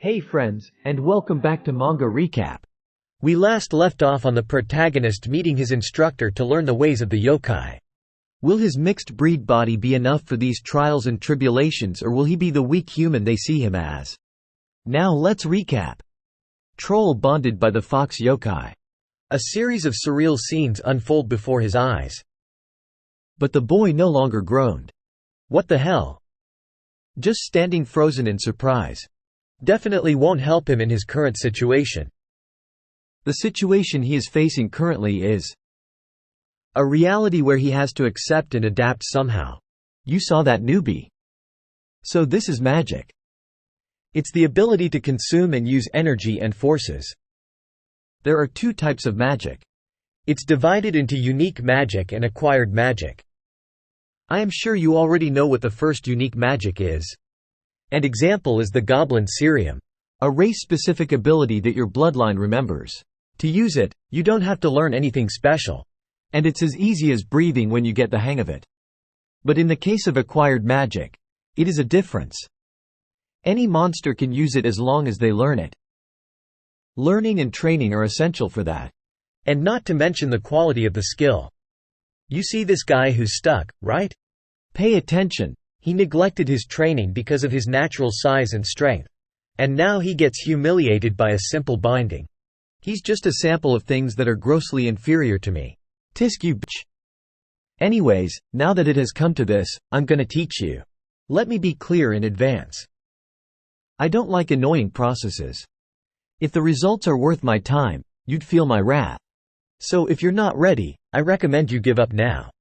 Hey friends, and welcome back to Manga Recap. We last left off on the protagonist meeting his instructor to learn the ways of the yokai. Will his mixed breed body be enough for these trials and tribulations, or will he be the weak human they see him as? Now let's recap. Troll bonded by the fox yokai. A series of surreal scenes unfold before his eyes. But the boy no longer groaned. What the hell? Just standing frozen in surprise. Definitely won't help him in his current situation. The situation he is facing currently is a reality where he has to accept and adapt somehow. You saw that, newbie? So this is magic. It's the ability to consume and use energy and forces. There are two types of magic. It's divided into unique magic and acquired magic. I am sure you already know what the first unique magic is. An example is the Goblin serum, a race-specific ability that your bloodline remembers. To use it, you don't have to learn anything special. And it's as easy as breathing when you get the hang of it. But in the case of acquired magic, it is a difference. Any monster can use it as long as they learn it. Learning and training are essential for that. And not to mention the quality of the skill. You see this guy who's stuck, right? Pay attention. He neglected his training because of his natural size and strength. And now he gets humiliated by a simple binding. He's just a sample of things that are grossly inferior to me. Tisk you bitch. Anyways, now that it has come to this, I'm gonna teach you. Let me be clear in advance. I don't like annoying processes. If the results are worth my time, you'd feel my wrath. So if you're not ready, I recommend you give up now.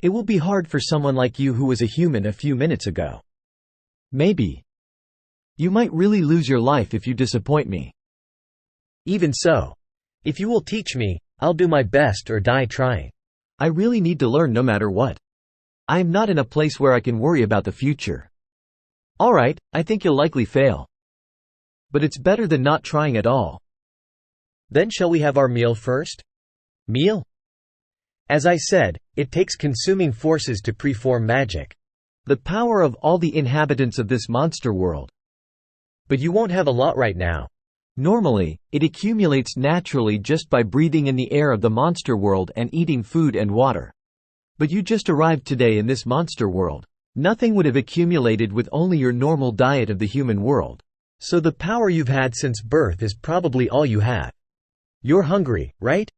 It will be hard for someone like you who was a human a few minutes ago. Maybe. You might really lose your life if you disappoint me. Even so. If you will teach me, I'll do my best or die trying. I really need to learn no matter what. I am not in a place where I can worry about the future. Alright, I think you'll likely fail. But it's better than not trying at all. Then shall we have our meal first? Meal? As I said, it takes consuming forces to preform magic. The power of all the inhabitants of this monster world. But you won't have a lot right now. Normally, it accumulates naturally just by breathing in the air of the monster world and eating food and water. But you just arrived today in this monster world. Nothing would have accumulated with only your normal diet of the human world. So the power you've had since birth is probably all you have. You're hungry, right?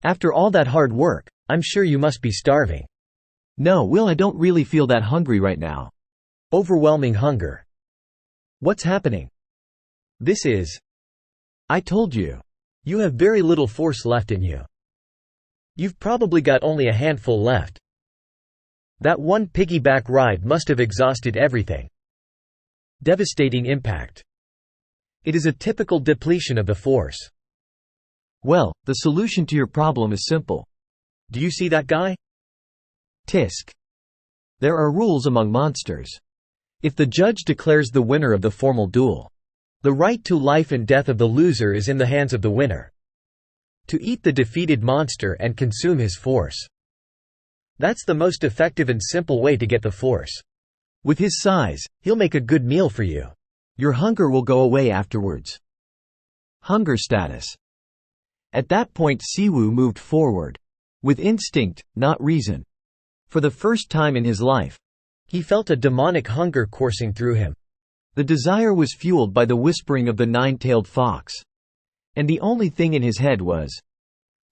After all that hard work, I'm sure you must be starving. No, Will, I don't really feel that hungry right now. Overwhelming hunger. What's happening? This is… I told you. You have very little force left in you. You've probably got only a handful left. That one piggyback ride must have exhausted everything. Devastating impact. It is a typical depletion of the force. Well, the solution to your problem is simple. Do you see that guy? Tisk. There are rules among monsters. If the judge declares the winner of the formal duel, the right to life and death of the loser is in the hands of the winner. To eat the defeated monster and consume his force. That's the most effective and simple way to get the force. With his size, he'll make a good meal for you. Your hunger will go away afterwards. Hunger status. At that point Siwoo moved forward. With instinct, not reason. For the first time in his life, he felt a demonic hunger coursing through him. The desire was fueled by the whispering of the nine-tailed fox. And the only thing in his head was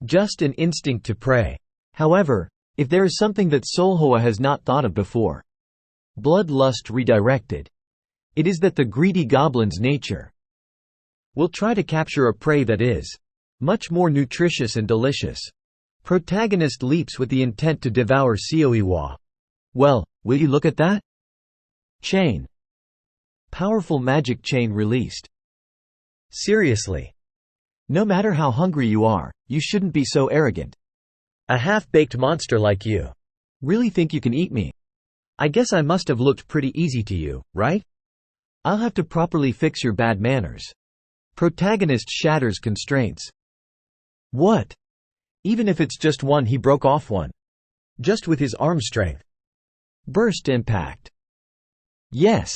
just an instinct to prey. However, if there is something that Solhwa has not thought of before, bloodlust redirected, it is that the greedy goblin's nature will try to capture a prey that is much more nutritious and delicious. Protagonist leaps with the intent to devour Sioiwa. Well, will you look at that? Chain. Powerful magic chain released. Seriously. No matter how hungry you are, you shouldn't be so arrogant. A half-baked monster like you. Really think you can eat me? I guess I must have looked pretty easy to you, right? I'll have to properly fix your bad manners. Protagonist shatters constraints. What? Even if it's just one, he broke off one. Just with his arm strength. Burst impact. Yes.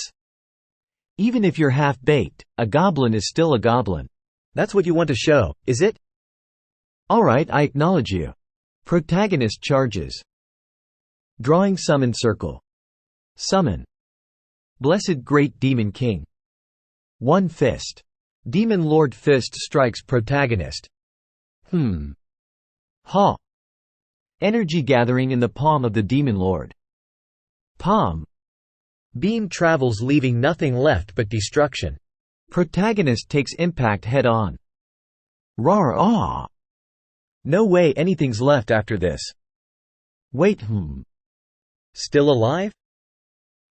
Even if you're half-baked, a goblin is still a goblin. That's what you want to show, is it? Alright, I acknowledge you. Protagonist charges. Drawing summon circle. Summon. Blessed Great Demon King. One fist. Demon Lord fist strikes protagonist. Ha. Energy gathering in the palm of the Demon Lord. Palm. Beam travels leaving nothing left but destruction. Protagonist takes impact head-on. Rar-ah. No way anything's left after this. Wait, Still alive?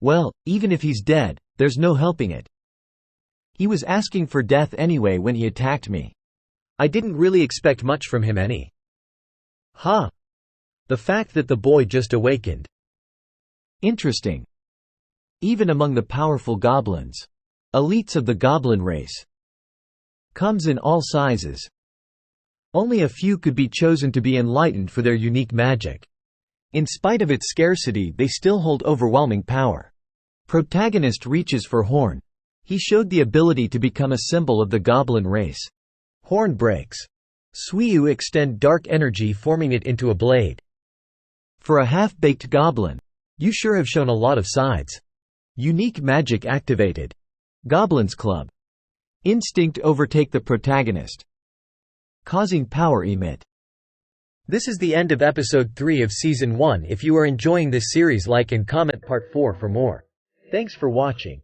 Well, even if he's dead, there's no helping it. He was asking for death anyway when he attacked me. I didn't really expect much from him Huh. The fact that the boy just awakened. Interesting. Even among the powerful goblins. Elites of the goblin race. Comes in all sizes. Only a few could be chosen to be enlightened for their unique magic. In spite of its scarcity, they still hold overwhelming power. Protagonist reaches for horn. He showed the ability to become a symbol of the goblin race. Horn breaks. Suiyu extend dark energy, forming it into a blade. For a half-baked goblin, you sure have shown a lot of sides. Unique magic activated. Goblin's Club. Instinct overtake the protagonist. Causing power emit. This is the end of episode 3 of season 1. If you are enjoying this series, like and comment part 4 for more. Thanks for watching.